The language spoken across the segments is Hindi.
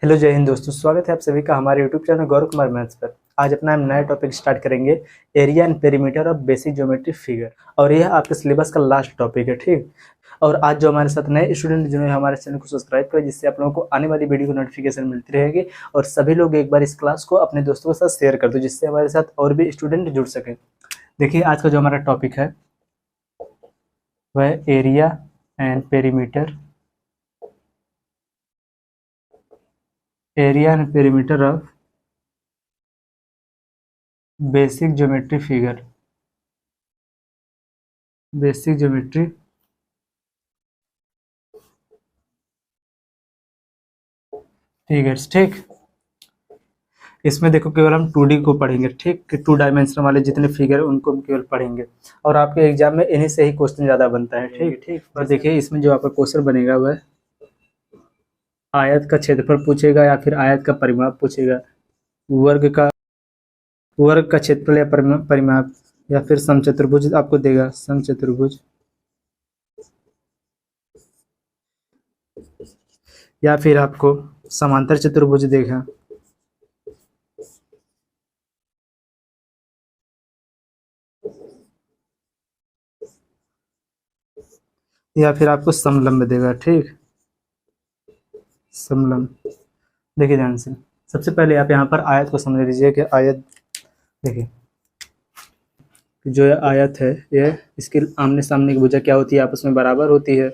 हेलो जय हिंद दोस्तों, स्वागत है आप सभी का हमारे YouTube channel Gaurav Kumar maths पर। आज अपना हम नया टॉपिक स्टार्ट करेंगे, area and perimeter of basic geometry figure. और यह आपके सिलेबस का लास्ट टॉपिक है, ठीक। और आज जो हमारे साथ नए स्टूडेंट जिन्होंने हमारे चैनल को सब्सक्राइब किया, जिससे आप लोगों को आने वाली वीडियो की नोटिफिकेशन मिलती रहेगी। और सभी लोग एक बार इस क्लास को अपने दोस्तों के साथ शेयर कर दो, जिससे हमारे साथ और भी स्टूडेंट जुड़ सकें। देखिए, आज का जो हमारा टॉपिक है वह area and perimeter of basic geometry figure, basic geometry figures, ठीक। इसमें देखो, केवल हम 2D को पढ़ेंगे, ठीक, कि 2 डायमेंशन वाले जितने फिगर हैं उनको हम केवल पढ़ेंगे। और आपके एग्जाम में इन्हीं से ही क्वेश्चन ज़्यादा बनता है, ठीक ठीक। और देखिए, इसमें जो आपका क्वेश्चन बनेगा वह आयत का क्षेत्रफल पूछेगा या फिर आयत का परिमाप पूछेगा, वर्ग का क्षेत्रफल या परिमाप, या फिर समचतुर्भुज आपको देगा, समचतुर्भुज, या फिर आपको समांतर चतुर्भुज देगा, या फिर आपको समलंब देगा, ठीक, समलंब। देखिए ध्यान से, सबसे पहले आप यहाँ पर आयत को समझ लीजिए कि आयत, देखिए जो ये आयत है, ये इसके आमने सामने की भुजा क्या होती है, आपस में बराबर होती है,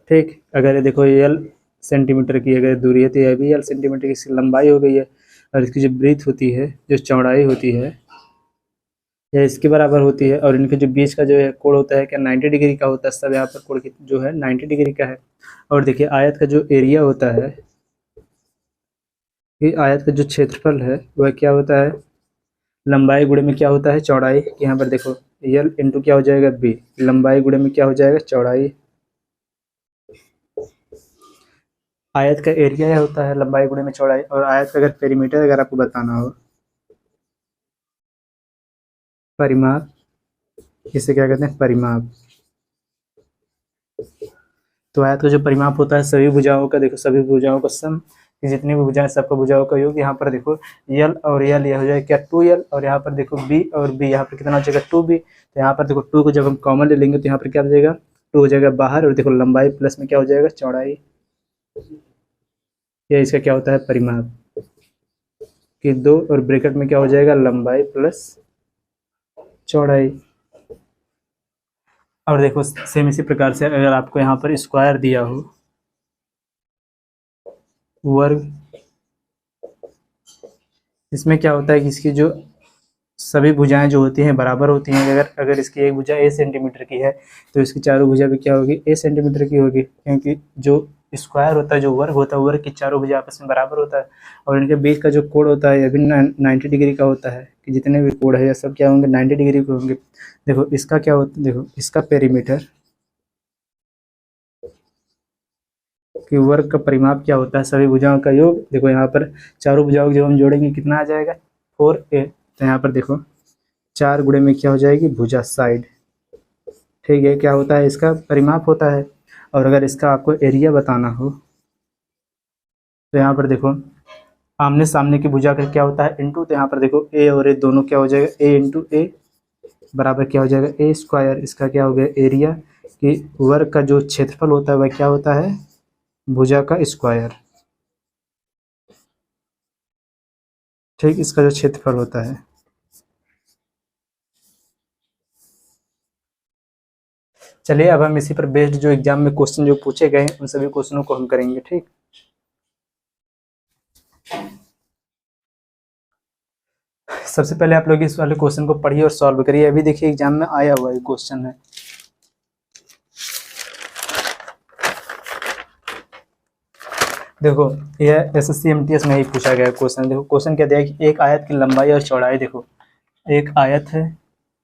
ठीक। अगर ये देखो, ये L सेंटीमीटर की अगर दूरी है तो ये भी L सेंटीमीटर की इसकी लंबाई हो गई है। और इसकी जो ब्रीथ होती है, जो चौड़ाई होती है, यह इसके बराबर होती है। और इनके जो बीच का जो है कोण होता है, क्या 90 डिग्री का होता है। सब यहाँ पर कोण जो है 90 डिग्री का है। और देखिए, आयत का जो एरिया होता है, ये आयत का जो क्षेत्रफल है वह क्या होता है, लंबाई गुणे में क्या होता है, चौड़ाई। यहाँ पर देखो, L इंटू क्या हो जाएगा, B, लंबाई गुणे में क्या हो जाएगा, चौड़ाई। आयत का एरिया यह होता है लंबाई गुणे में चौड़ाई। और आयत का अगर पेरीमीटर अगर आपको बताना हो, परिमाप, इसे क्या कहते हैं, परिमाप। तो आयत का जो परिमाप होता है सभी भुजाओं का, देखो सभी भुजाओं का सम, जितनी भी भुजाएं सबका भुजाओं का योग। यहाँ पर देखो L और L यह हो जाएगा क्या, 2L। और यहाँ पर देखो B और B, यहाँ पर कितना हो जाएगा, 2B। तो यहाँ पर देखो 2 को जब हम कॉमन ले लेंगे तो यहाँ पर क्या हो जाएगा, 2 हो जाएगा बाहर। और देखो लंबाई प्लस में क्या हो जाएगा, चौड़ाई। यह इसका क्या होता है, परिमाप, कि 2 और ब्रैकेट में क्या हो जाएगा, लंबाई प्लस चौड़ाई। और देखो सेम इसी प्रकार से अगर आपको यहाँ पर स्क्वायर दिया हो, वर्ग, इसमें क्या होता है कि इसकी जो सभी भुजाएं जो होती हैं बराबर होती हैं। अगर इसकी एक भुजा A सेंटीमीटर की है तो इसकी चारों भुजा भी क्या होगी, A सेंटीमीटर की होगी। क्योंकि जो स्क्वायर होता है, जो वर्ग होता है, वर्ग की चारों भुजा आपस में बराबर होता है। और इनके बीच का जो कोण होता है, यह भी 90 डिग्री का होता है, कि जितने भी कोण है ये सब क्या होंगे, 90 डिग्री के होंगे। देखो इसका क्या होता है, देखो इसका पेरीमीटर, कि वर्ग का परिमाप क्या होता है, सभी भुजाओं का योग। देखो यहाँ पर चारों भुजाओं को जब हम जोड़ेंगे कितना आ जाएगा, 4A। तो यहाँ पर देखो 4 गुणे में क्या हो जाएगी, भुजा, साइड, ठीक है, क्या होता है, इसका परिमाप होता है। और अगर इसका आपको एरिया बताना हो तो यहाँ पर देखो आमने सामने की भुजा का क्या होता है, इंटू। तो यहाँ पर देखो A और A दोनों क्या हो जाएगा, A इंटू A बराबर क्या हो जाएगा, A स्क्वायर। इसका क्या हो गया, एरिया, कि वर्ग का जो क्षेत्रफल होता है वह क्या होता है, भुजा का स्क्वायर, ठीक, इसका जो क्षेत्रफल होता है। चलिए, अब हम इसी पर बेस्ड जो एग्जाम में क्वेश्चन जो पूछे गए उन सभी क्वेश्चनों को हम करेंगे, ठीक। सबसे पहले आप लोग इस वाले क्वेश्चन को पढ़िए और सॉल्व करिए। अभी देखिए एग्जाम में आया हुआ ये क्वेश्चन है। देखो यह SSC MTS में ही पूछा गया क्वेश्चन। देखो क्वेश्चन क्या दिया कि एक आयत की लंबाई और चौड़ाई, देखो एक आयत है,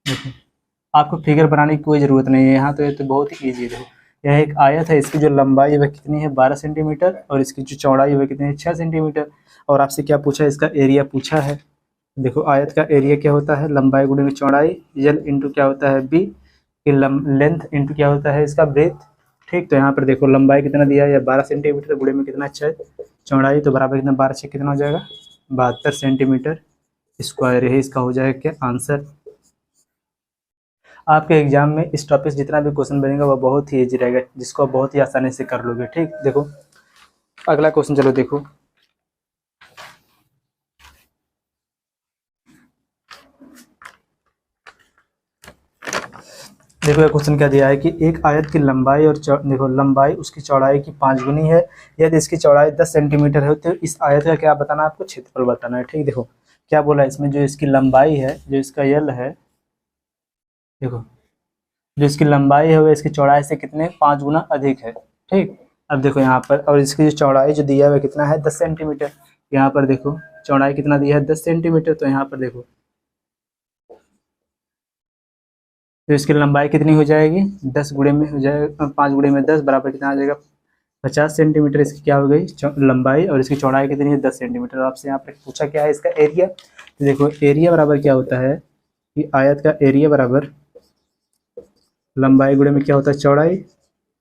देखो आपको फिगर बनाने की कोई ज़रूरत नहीं है यहाँ, तो ये तो बहुत ही ईजी है। देखो यह एक आयत है, इसकी जो लंबाई है वह कितनी है, 12 सेंटीमीटर। और इसकी जो चौड़ाई है वह कितनी है, 6 सेंटीमीटर। और आपसे क्या पूछा है, इसका एरिया पूछा है। देखो आयत का एरिया क्या होता है, लंबाई गुणे में चौड़ाई, L इंटू क्या होता है, B, कि लेंथ इंटू क्या होता है, इसका ब्रेथ। ठीक, तो यहाँ पर देखो लंबाई कितना दिया है, या 12 सेंटीमीटर, गुणे में कितना 6, चौड़ाई तो बराबर कितना 12 6 कितना हो जाएगा 72 सेंटीमीटर स्क्वायर। यही इसका हो जाएगा क्या आंसर। आपके एग्जाम में इस टॉपिक से जितना भी क्वेश्चन बनेगा वो बहुत ही ईजी रहेगा, जिसको आप बहुत ही आसानी से कर लोगे। ठीक, देखो अगला क्वेश्चन चलो देखो। देखो ये क्वेश्चन क्या दिया है कि एक आयत की लंबाई और देखो लंबाई उसकी चौड़ाई की 5 गुनी है, यदि इसकी चौड़ाई 10 सेंटीमीटर है तो इस आयत का क्या बताना है आपको, क्षेत्रफल बताना है। ठीक, देखो क्या बोला है इसमें, जो इसकी लंबाई है, जो इसका यल है, देखो जो इसकी लंबाई है वो इसकी चौड़ाई से कितने 5 गुना अधिक है। ठीक, अब देखो यहाँ पर, और इसकी जो चौड़ाई जो दिया हुआ कितना है 10 सेंटीमीटर। यहाँ पर देखो चौड़ाई कितना दिया है 10 सेंटीमीटर, तो यहाँ पर देखो तो इसकी लंबाई कितनी हो जाएगी 10 गुणे में हो जाएगा 5 गुणे में 10 बराबर कितना आ जाएगा 50 सेंटीमीटर। इसकी क्या हो गई लंबाई, और इसकी चौड़ाई कितनी है 10 सेंटीमीटर। आपसे यहाँ पर पूछा क्या है इसका एरिया, तो देखो एरिया बराबर क्या होता है कि आयत का एरिया बराबर लंबाई गुणे में क्या होता है चौड़ाई।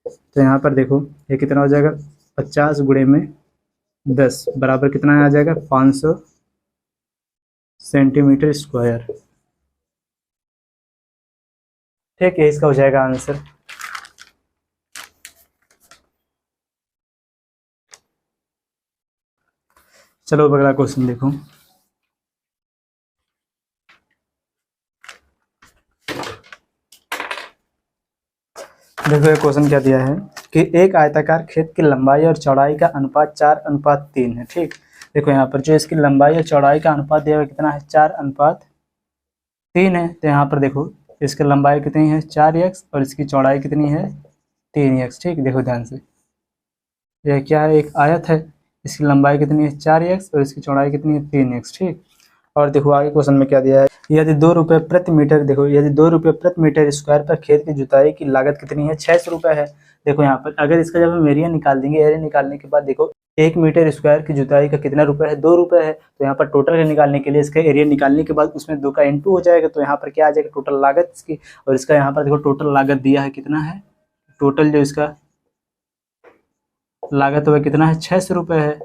तो यहाँ पर देखो ये कितना हो जाएगा 50 गुणे में 10 बराबर कितना आ जाएगा 500 सेंटीमीटर स्क्वायर। ठीक है, इसका हो जाएगा आंसर। चलो अगला क्वेश्चन देखो। देखो ये क्वेश्चन क्या दिया है कि एक आयताकार खेत की लंबाई और चौड़ाई का अनुपात 4:3 है। ठीक, देखो यहाँ पर जो इसकी लंबाई और चौड़ाई का अनुपात दिया हुआ कितना है 4:3 है। तो यहाँ पर देखो इसकी लंबाई कितनी है 4x और इसकी चौड़ाई कितनी है 3x। ठीक, देखो ध्यान से, यह क्या है एक आयत है, इसकी लंबाई कितनी है 4x और इसकी चौड़ाई कितनी है 3x। ठीक, और देखो आगे क्वेश्चन में क्या दिया है, यदि 2 रुपये प्रति मीटर, देखो यदि 2 रुपये प्रति मीटर स्क्वायर पर खेत की जुताई की लागत कितनी है 600 रुपये है। देखो यहाँ पर अगर इसका जब हम एरिया निकाल देंगे, एरिया निकालने के बाद देखो 1 मीटर स्क्वायर की जुताई का कितना रुपये है 2 रुपये है। तो यहाँ पर टोटल निकालने के लिए इसका एरिया निकालने के बाद उसमें 2 का इंटू हो जाएगा, तो यहाँ पर क्या आ जाएगा टोटल लागत इसकी। और इसका यहाँ पर देखो टोटल लागत दिया है कितना है, टोटल जो इसका लागत वह कितना है 600 रुपये है।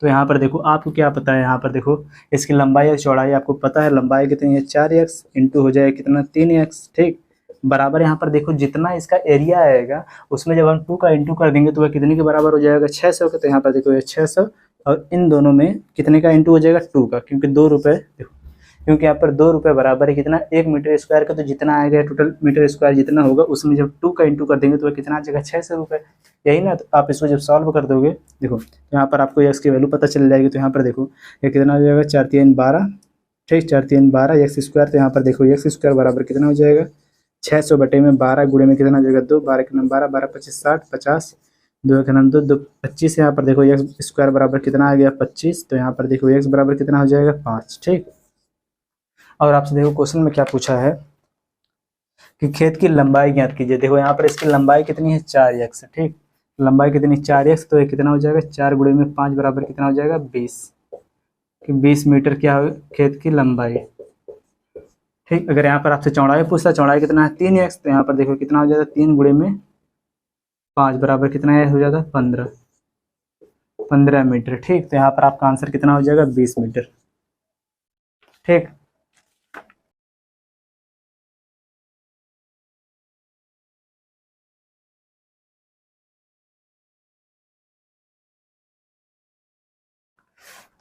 तो यहाँ पर देखो आपको क्या पता है, यहाँ पर देखो इसकी लंबाई और चौड़ाई आपको पता है, लंबाई कितनी है 4x इंटू हो जाएगा कितना 3x। ठीक, बराबर यहाँ पर देखो जितना इसका एरिया आएगा उसमें जब हम 2 का इंटू कर देंगे तो वह कितने के बराबर हो जाएगा 600 का। तो यहाँ पर देखो ये 600 और इन दोनों में कितने का इंटू हो जाएगा 2 का, क्योंकि 2 रुपये, देखो क्योंकि यहाँ पर 2 रुपये बराबर है कितना 1 मीटर स्क्वायर का। तो जितना आएगा टोटल मीटर स्क्वायर जितना होगा उसमें जब 2 का इंटू कर देंगे तो वह कितना आ जाएगा 600 रुपये। यही ना, तो आप इसको जब सॉल्व कर दोगे देखो यहाँ पर आपको एक्स की वैल्यू पता चल जाएगी। तो यहाँ पर देखो ये कितना हो जाएगा 4 3 12। ठीक, 4 3 12 एक्स स्क्वायर। तो यहाँ पर देखो एक्स स्क्वायर बराबर कितना हो जाएगा 600 बटे में 12 गुणे में कितना हो जाएगा 2, 12 के नाम 12, 12 25 60, 50, 2 के नाम 2, 2 25। यहाँ पर देखो एक्स स्क्वायर बराबर कितना आ गया 25। तो यहाँ पर देखो एक्स बराबर कितना हो जाएगा 5। ठीक, और आपसे देखो क्वेश्चन में क्या पूछा है कि खेत की लंबाई ज्ञात कीजिए। देखो यहाँ पर इसकी लंबाई कितनी है 4x। ठीक, लंबाई कितनी 4x, तो ये कितना हो जाएगा 4 गुणे में 5 बराबर कितना हो जाएगा 20, कि 20 मीटर क्या हो खेत की लंबाई। ठीक, अगर यहाँ पर आपसे चौड़ाई पूछता, चौड़ाई कितना है 3x, तो यहाँ पर देखो कितना हो जाता 3 गुणे में 5 बराबर कितना है हो जाता 15 मीटर। ठीक, तो यहाँ पर आपका आंसर कितना हो जाएगा 20 मीटर। ठीक,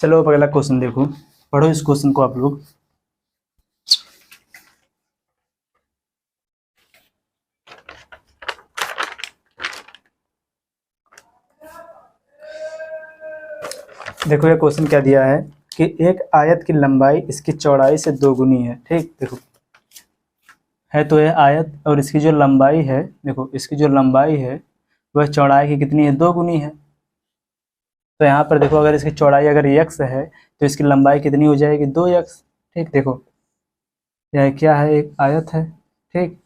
चलो अब अगला क्वेश्चन देखो, पढ़ो इस क्वेश्चन को आप लोग। देखो ये क्वेश्चन क्या दिया है कि एक आयत की लंबाई इसकी चौड़ाई से 2 गुनी है। ठीक, देखो है तो यह आयत और इसकी जो लंबाई है, देखो इसकी जो लंबाई है वह चौड़ाई की कितनी है 2 गुनी है। तो यहाँ पर देखो अगर इसकी चौड़ाई अगर x है तो इसकी लंबाई कितनी हो जाएगी 2x। ठीक, देखो यह क्या है एक आयत है। ठीक,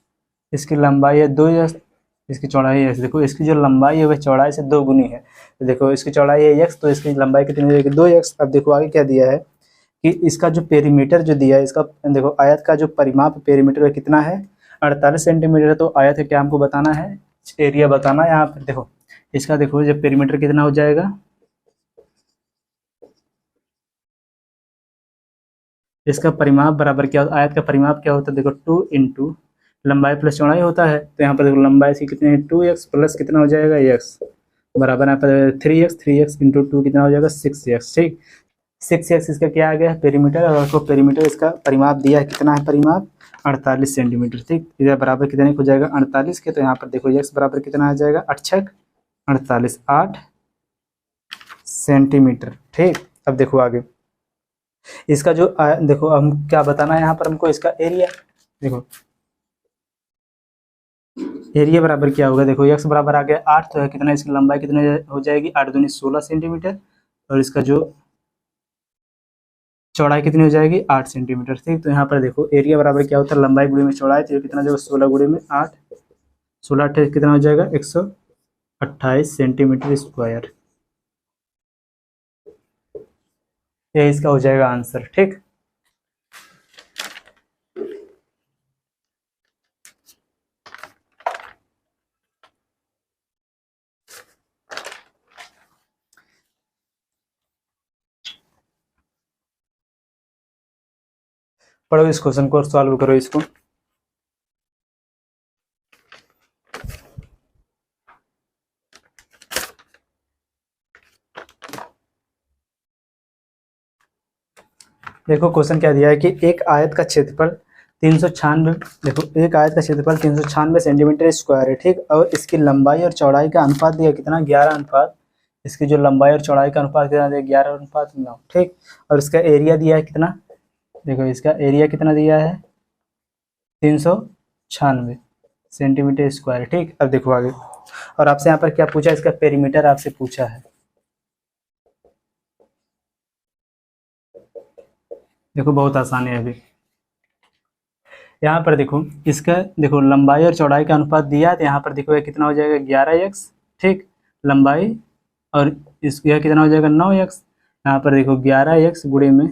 इसकी लंबाई है 2x, इसकी चौड़ाई है, देखो इसकी जो लंबाई है वह चौड़ाई से 2 गुनी है। तो देखो इसकी चौड़ाई है x, तो इसकी लंबाई कितनी हो जाएगी 2x। अब देखो आगे क्या दिया है कि इसका जो पेरीमीटर जो दिया है, इसका देखो आयत का जो परिमाप पेरीमीटर है कितना है 48 सेंटीमीटर। तो आयत है क्या हमको बताना है एरिया बताना है यहाँ पर। देखो इसका, देखो जब पेरीमीटर कितना हो जाएगा, इसका परिमाप बराबर क्या होता है, आयत का परिमाप क्या होता है, देखो 2 इंटू लंबाई प्लस चौड़ाई होता है। तो यहाँ पर देखो लंबाई इसकी कितनी है, 2x प्लस कितना हो जाएगा, x बराबर यहाँ पर 3x इंटू 2 कितना हो जाएगा, 6x। ठीक, 6x इसका क्या आ गया, पेरीमीटर, और उसको पेरीमीटर इसका परिमाप दिया है, कितना है परिमाप, 48 सेंटीमीटर। ठीक, इधर बराबर कितने हो जाएगा, 48 के। तो यहाँ पर देखो x बराबर कितना आ जाएगा, 8 छक 48, 8 सेंटीमीटर। ठीक, अब देखो आगे इसका जो देखो हम क्या बताना है यहाँ पर हमको, इसका एरिया। देखो एरिया बराबर क्या होगा, देखो x बराबर आ गया 8, तो है कितना, इसकी लंबाई कितने हो जाएगी, 8 दूनी 16 सेंटीमीटर, और इसका जो चौड़ाई कितनी हो जाएगी, 8 सेंटीमीटर। ठीक, तो यहाँ पर देखो एरिया बराबर क्या होता है, लंबाई गुणे में चौड़ाई, तो ये कितना जो 16 गुणे में 8, 16 8 कितना हो जाएगा, 128 सेंटीमीटर स्क्वायर। ये इसका हो जाएगा आंसर। ठीक, पढ़ो इस क्वेश्चन को और सॉल्व करो इसको। देखो क्वेश्चन क्या दिया है कि एक आयत का क्षेत्रफल 396, देखो एक आयत का क्षेत्रफल 396 सेंटीमीटर स्क्वायर है। ठीक, और इसकी लंबाई और चौड़ाई का अनुपात दिया कितना, 11 अनुपात, इसकी जो लंबाई और चौड़ाई का अनुपात कितना दिया, 11 अनुपात 9। ठीक, और इसका एरिया दिया है कितना, देखो इसका एरिया कितना दिया है, 396 सेंटीमीटर स्क्वायर। ठीक, अब देखो आगे, और आपसे यहाँ पर क्या पूछा, इसका पेरीमीटर आपसे पूछा है। देखो बहुत आसान है अभी, यहाँ पर देखो इसका, देखो लंबाई और चौड़ाई का अनुपात दिया है, तो यहाँ पर देखो कितना हो जाएगा, 11x। ठीक, लंबाई, और इसका कितना हो जाएगा, 9x। यहाँ पर देखो 11x गुणे में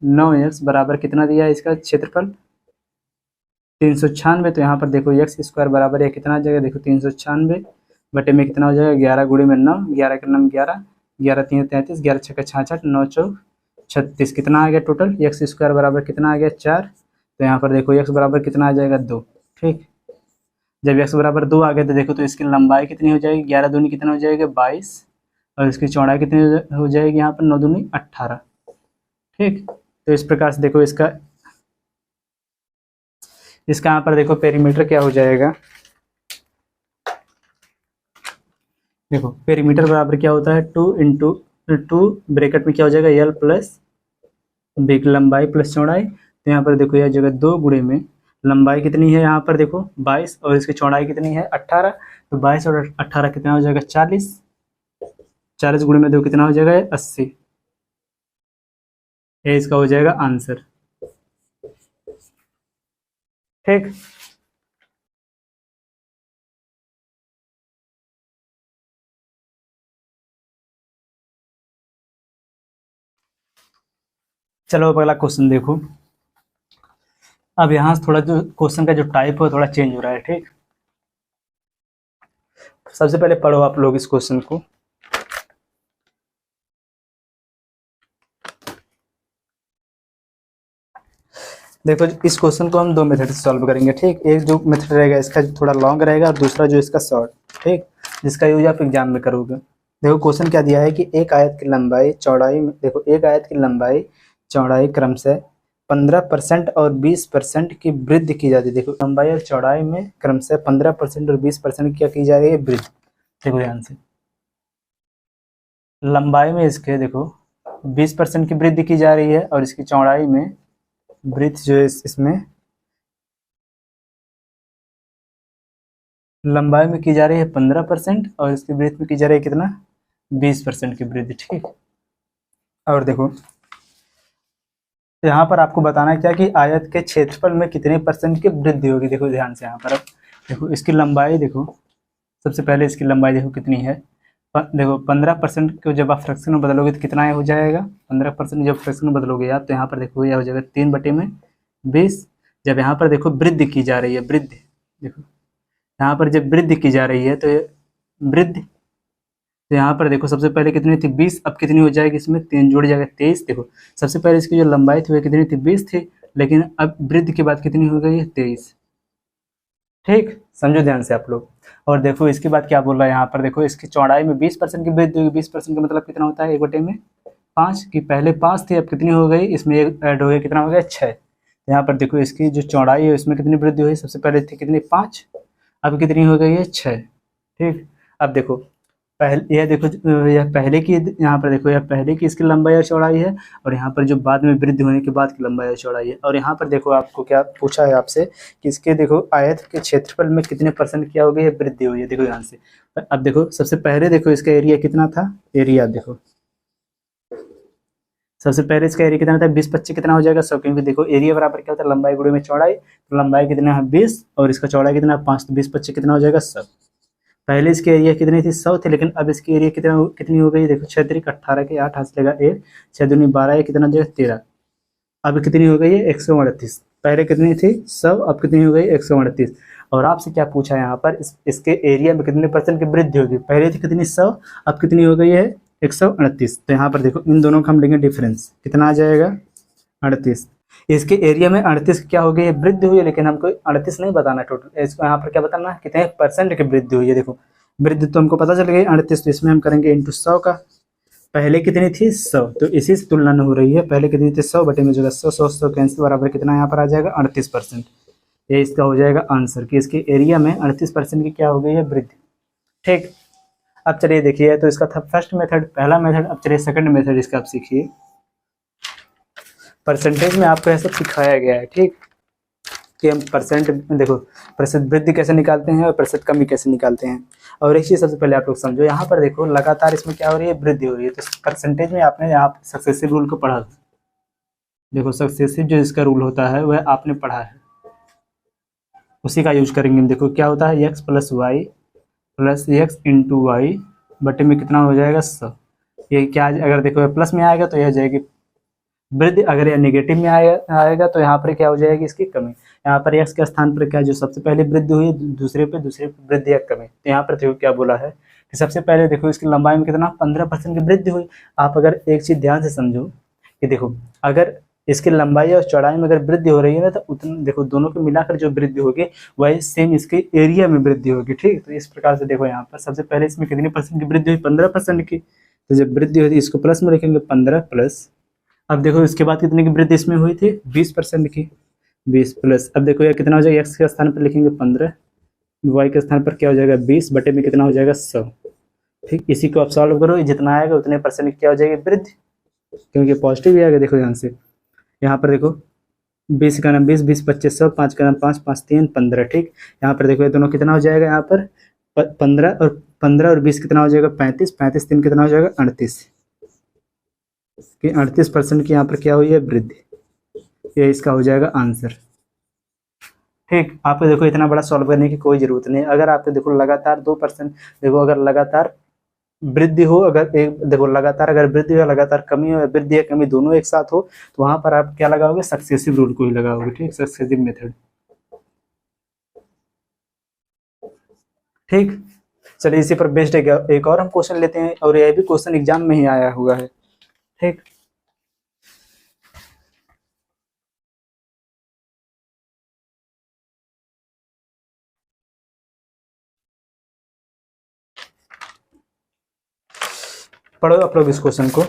9x बराबर कितना दिया है, इसका क्षेत्रफल 396। तो यहाँ पर देखो x स्क्वायर बराबर है कितना आ जाएगा, देखो 396 बटे में कितना हो जाएगा, 11 गुणे में 9, 11 के 9 11, 11 3 33, 11 6 66, 9 4 36, कितना आ गया टोटल, x स्क्वायर बराबर कितना आ गया, 4। तो यहाँ पर देखो x बराबर कितना आ जाएगा, 2। ठीक, जब x बराबर 2 आ गया तो देखो तो इसकी लंबाई कितनी हो जाएगी, 11 दूनी कितना हो जाएगा, 22, और इसकी चौड़ाई कितनी हो जाएगी, यहाँ पर 9 दूनी 18। ठीक, तो इस प्रकार से देखो इसका यहाँ पर देखो पेरीमीटर क्या हो जाएगा, देखो पेरीमीटर बराबर क्या होता है, 2 इंटू 2 ब्रैकेट में क्या हो जाएगा, एल प्लस बी, लंबाई प्लस चौड़ाई। तो यहाँ पर देखो यह जगह 2 गुणे में लंबाई कितनी है, यहाँ पर देखो 22, और इसकी चौड़ाई कितनी है, 18। तो 22 और 18 कितना हो जाएगा, 40, 40 गुणे में देखो कितना हो जाएगा, 80। ये इसका हो जाएगा आंसर। ठीक, चलो अगला क्वेश्चन देखो। अब यहाँ थोड़ा जो क्वेश्चन का जो टाइप है थोड़ा चेंज हो रहा है। ठीक, सबसे पहले पढ़ो आप लोग इस क्वेश्चन को। देखो इस क्वेश्चन को हम 2 मेथड से सॉल्व करेंगे। ठीक, एक जो मेथड रहेगा इसका थोड़ा लॉन्ग रहेगा, और दूसरा जो इसका शॉर्ट। ठीक, जिसका यूज आप एग्जाम में करोगे। देखो क्वेश्चन क्या दिया है कि एक आयत की लंबाई चौड़ाई, देखो एक आयत की लंबाई चौड़ाई क्रमशः 15% और 20% की वृद्धि की जाती है। देखो लंबाई और चौड़ाई में क्रमशः 15% और 20% क्या की जा रही है, वृद्धि। देखो ध्यान से, लंबाई में इसके देखो 20% की वृद्धि की जा रही है, और इसकी चौड़ाई में वृद्धि जो है इसमें लंबाई में की जा रही है 15%, और इसकी वृद्धि में की जा रही है कितना, 20% की वृद्धि। ठीक, और देखो यहाँ पर आपको बताना है क्या कि आयत के क्षेत्रफल में कितने % की वृद्धि होगी। देखो ध्यान से यहाँ पर, अब देखो इसकी लंबाई, देखो सबसे पहले इसकी लंबाई देखो कितनी है, देखो 15% को जब आप फ्रैक्शन में बदलोगे तो कितना हो जाएगा, 15% जब फ्रैक्शन में बदलोगे आप, तो यहाँ पर देखो यह हो जाएगा 3/20। जब यहाँ पर देखो वृद्धि की जा रही है, वृद्धि, देखो यहाँ पर जब वृद्धि की जा रही है तो वृद्धि, तो यहाँ पर देखो सबसे पहले कितनी थी 20, अब कितनी हो जाएगी, इसमें 3 जुड़ जाएगा 23। देखो सबसे पहले इसकी जो लंबाई थी वह कितनी थी 20 थी, लेकिन अब वृद्धि के बाद कितनी हो गई है 23। ठीक, समझो ध्यान से आप लोग। और देखो इसके बाद क्या बोल रहा है यहाँ पर, देखो इसकी चौड़ाई में 20% की वृद्धि होगी। 20% का मतलब कितना होता है 1/5 की, पहले 5 थी अब कितनी हो गई, इसमें एक ऐड हो गया, कितना हो गया 6। यहाँ पर देखो इसकी जो चौड़ाई है उसमें कितनी वृद्धि हुई, सबसे पहले थी कितनी 5, अब कितनी हो गई है 6। ठीक, अब देखो पहले यह देखो यह पहले की, यहाँ पर देखो यह पहले की इसकी लंबाई और चौड़ाई है, और यहाँ पर जो बाद में वृद्धि होने के बाद की लंबाई और चौड़ाई है। और यहाँ पर देखो आपको क्या पूछा है आपसे कि इसके देखो आयत के क्षेत्रफल में कितने % क्या हो गई है, वृद्धि हुई है। देखो यहाँ से अब देखो सबसे पहले देखो इसका एरिया कितना था, एरिया देखो सबसे पहले इसका एरिया कितना था 20/25 कितना हो जाएगा 100, क्योंकि देखो एरिया बराबर क्या होता है लंबाई गुणे में चौड़ाई, तो लंबाई कितना है 20 और इसका चौड़ाई कितना है 5, तो 20/25 कितना हो जाएगा 100। पहले इसकी एरिया कितनी थी 100 थी, लेकिन अब इसकी एरिया कितनी हो गई, देखो 6 3 18 के 8 हाथ से लगा 1, 6 दूनी 12 ये कितना जो 13, अब कितनी हो गई है 138। पहले कितनी थी 100, अब कितनी हो गई 138। और आपसे क्या पूछा है यहाँ पर, इसके एरिया में कितने % की वृद्धि होगी, पहले थी कितनी 100, अब कितनी हो गई है 138। तो यहाँ पर देखो इन दोनों का हम लेंगे डिफरेंस, कितना आ जाएगा 38। इसके एरिया में 38 क्या हो गई है, वृद्धि हुई है, लेकिन हमको 38 नहीं बताना टोटल, इसको यहाँ पर क्या बताना है कितने % की वृद्धि हुई है। देखो वृद्धि तो हमको पता चल गई 38, तो इसमें हम करेंगे इंटू 100 का, पहले कितनी थी 100, तो इसी से तुलना नहीं हो रही है, पहले कितनी थी 100 बटे में जो 100 100 100 कैंसिल बराबर कितना यहाँ पर आ जाएगा 38%। ये इसका हो जाएगा आंसर कि इसके एरिया में 38% की क्या हो गई है वृद्धि। ठीक, अब चलिए देखिए, तो इसका था फर्स्ट मेथड, पहला मेथड। अब चलिए सेकंड मेथड इसका आप सीखिए। परसेंटेज में आपको ऐसा सिखाया गया है, ठीक, कि हम परसेंट देखो प्रतिशत वृद्धि कैसे निकालते हैं और प्रतिशत कमी कैसे निकालते हैं। और एक चीज़ सबसे पहले आप लोग समझो, यहाँ पर देखो लगातार इसमें क्या हो रही है, वृद्धि हो रही है, तो परसेंटेज में आपने यहाँ सक्सेसिव रूल को पढ़ा। देखो सक्सेसिव जो इसका रूल होता है वह आपने पढ़ा है, उसी का यूज करेंगे। देखो क्या होता है x + y + x × y बटे में कितना हो जाएगा 100। ये क्या, अगर देखो प्लस में आएगा तो यह हो जाएगी वृद्धि, अगर यह नेगेटिव में आएगा तो यहाँ पर क्या हो जाएगी इसकी कमी। यहाँ पर x के स्थान पर क्या जो सबसे पहले वृद्धि हुई, दूसरे पे वृद्धि या कमी। तो यहाँ पर देखो क्या बोला है कि सबसे पहले देखो इसकी लंबाई में कितना 15% की वृद्धि हुई। आप अगर एक चीज़ ध्यान से समझो कि देखो अगर इसकी लंबाई और चौड़ाई में अगर वृद्धि हो रही है ना, तो उतना देखो दोनों को मिलाकर जो वृद्धि होगी वही सेम इसके एरिया में वृद्धि होगी। ठीक, तो इस प्रकार से देखो यहाँ पर सबसे पहले इसमें कितनी % की वृद्धि हुई 15% की, तो जब वृद्धि होती है इसको प्लस में लिखेंगे 15 प्लस। अब देखो इसके बाद कितने की वृद्धि इसमें हुई थी 20% की, 20 प्लस। अब देखो यह कितना हो जाएगा, x के स्थान पर लिखेंगे 15, y के स्थान पर क्या हो जाएगा 20 बटे में कितना हो जाएगा 100। ठीक, इसी को आप सॉल्व करो, जितना आएगा उतने % की क्या हो जाएगी वृद्धि, क्योंकि पॉजिटिव ही आएगा। देखो ध्यान से यहाँ पर देखो 20 का नाम 20, 20 25 100, 5 का नाम 5, 5 3 15। ठीक, यहाँ पर देखो ये दोनों कितना हो जाएगा, यहाँ पर 15 और 20 कितना हो जाएगा 35, 35 3 कितना हो जाएगा 38 कि 38% की यहाँ पर क्या हुई है वृद्धि। ये इसका हो जाएगा आंसर। ठीक, आपको देखो इतना बड़ा सॉल्व करने की कोई ज़रूरत नहीं। अगर आपको देखो लगातार 2%, देखो अगर लगातार वृद्धि हो, अगर एक देखो लगातार अगर वृद्धि हो लगातार कमी हो, वृद्धि या कमी दोनों एक साथ हो, तो वहां पर आप क्या लगाओगे, सक्सेसिव रूल को ही लगाओगे। ठीक, सक्सेसिव मेथड। ठीक, चलिए इसी पर बेस्ड एक और हम क्वेश्चन लेते हैं, और यह भी क्वेश्चन एग्जाम में ही आया हुआ है। ठीक, पढ़ो आप लोग इस क्वेश्चन को।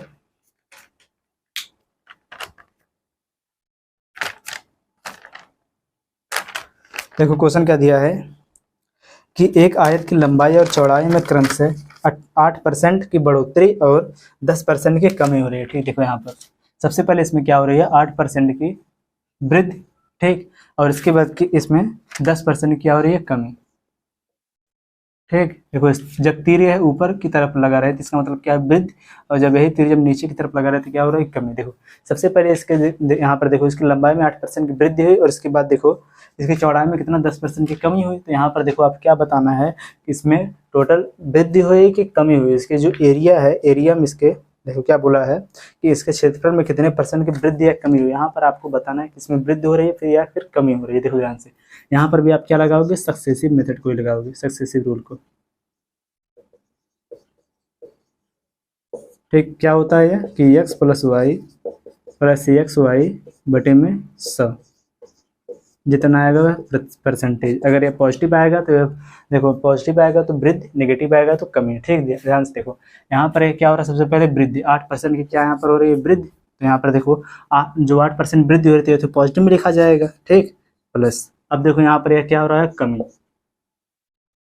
देखो क्वेश्चन क्या दिया है कि एक आयत की लंबाई और चौड़ाई में क्रमशः 8% की बढ़ोतरी और 10% की कमी हो रही है। ठीक, देखो यहाँ पर सबसे पहले इसमें क्या हो रही है 8% की वृद्धि। ठीक, और इसके बाद की इसमें 10% की क्या हो रही है कमी। ठीक, देखो जब तीर है ऊपर की तरफ लगा रहे तो इसका मतलब क्या है वृद्धि, और जब यही तीर जब नीचे की तरफ लगा रहे तो क्या हो रहा है कमी। देखो सबसे पहले इसके यहाँ पर देखो इसकी लंबाई में 8% की वृद्धि हुई, और इसके बाद देखो इसकी चौड़ाई में कितना 10% की कमी हुई। तो यहाँ पर देखो आप क्या बताना है, इसमें टोटल वृद्धि हुई कि कमी हुई। इसके जो एरिया है, एरिया में इसके देखो क्या बोला है कि इसके क्षेत्रफल में कितने % की वृद्धि या कमी हुई। यहाँ पर आपको बताना है कि इसमें वृद्धि हो रही है फिर या फिर कमी हो रही है। देखो ध्यान से, यहाँ पर भी आप क्या लगाओगे, सक्सेसिव मेथड को ही लगाओगे, सक्सेसिव रूल को। ठीक, क्या होता है ये कि x + y + cx y बटे में 100 जितना आएगा परसेंटेज। अगर ये पॉजिटिव आएगा तो देखो, पॉजिटिव आएगा तो वृद्धि, नेगेटिव आएगा तो कमी। ठीक, ध्यान से देखो, यहाँ पर क्या हो रहा है, सबसे पहले वृद्धि 8% की क्या यहाँ पर हो रही है, वृद्धि। तो यहाँ पर देखो जो 8% वृद्धि हो रही है तो पॉजिटिव में लिखा जाएगा। ठीक, प्लस अब देखो यहाँ पर क्या हो रहा है, कमी,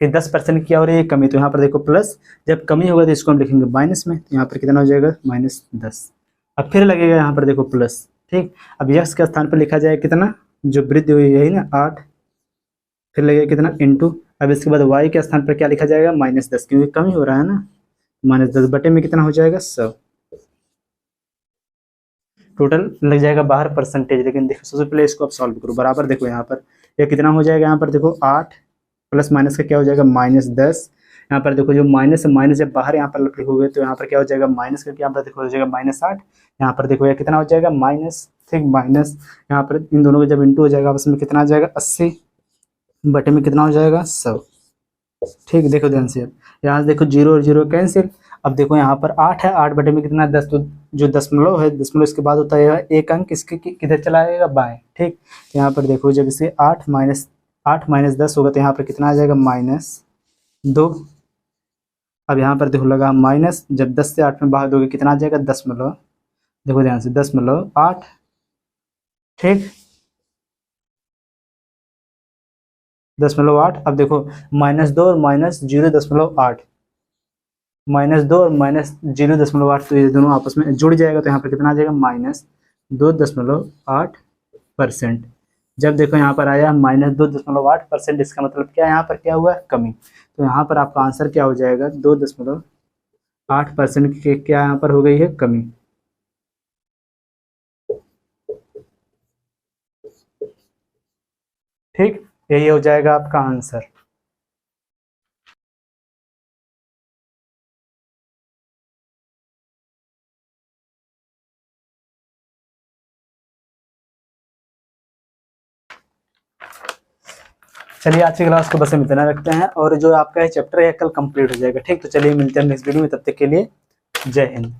कि 10% की क्या हो रही है, कमी। तो यहाँ पर देखो प्लस, जब कमी होगा तो इसको हम लिखेंगे माइनस में, तो यहाँ पर कितना हो जाएगा, -10। अब फिर लगेगा यहाँ पर देखो प्लस। ठीक, अब यक्स के स्थान पर लिखा जाएगा कितना, जो वृद्धि हुई है ना 8, फिर लगेगा कितना इंटू। अब इसके बाद y के स्थान पर क्या लिखा जाएगा, -10, क्योंकि कमी हो रहा है ना, -10 बटे में कितना हो जाएगा, 100। टोटल लग जाएगा बाहर परसेंटेज। लेकिन देखो सबसे पहले इसको आप सॉल्व करो बराबर। देखो यहाँ पर ये कितना हो जाएगा, यहाँ पर देखो 8 प्लस माइनस का क्या हो जाएगा, -10। यहाँ पर देखो जो माइनस से माइनस जब बाहर यहाँ पर लिखोगे तो यहाँ पर क्या हो जाएगा, माइनस करके यहाँ पर देखो हो जाएगा -8। यहाँ पर देखो ये कितना हो जाएगा, माइनस, ठीक, माइनस। यहाँ पर इन दोनों का जब इंटू हो जाएगा आपस में कितना आ जाएगा, 80 बटे में कितना हो जाएगा, 100। ठीक, देखो ध्यान से, यहाँ से देखो 0 और 0 कैंसिल। अब देखो यहाँ पर 8 है, 8 बटे में कितना, 10। तो जो दशमलव है, दशमलव इसके बाद होता है एक अंक, इसके किधर चला जाएगा, बाएं। ठीक, तो यहाँ पर देखो जब इसे 8 माइनस 10 होगा तो यहाँ पर कितना आ जाएगा, -2। अब यहाँ पर देखो लगा माइनस, जब 10 से 8 में भाग दोगे कितना आ जाएगा, दशमलव। देखो ध्यान से, 0.8। ठीक, 0.8। अब देखो -2 और -0.8, -2 और -0.8, तो ये दोनों आपस में जुड़ जाएगा तो यहाँ पर कितना आ जाएगा, -2.8%। जब देखो यहाँ पर आया -2.8%, इसका मतलब क्या, यहाँ पर क्या हुआ, कमी। तो यहाँ पर आपका आंसर क्या हो जाएगा, 2.8% की क्या यहाँ पर हो गई है, कमी। ठीक, यही हो जाएगा आपका आंसर। चलिए आज की क्लास को बस हम इतना रखते हैं, और जो आपका चैप्टर है कल कंप्लीट हो जाएगा। ठीक, तो चलिए मिलते हैं नेक्स्ट वीडियो में, तब तक के लिए जय हिंद।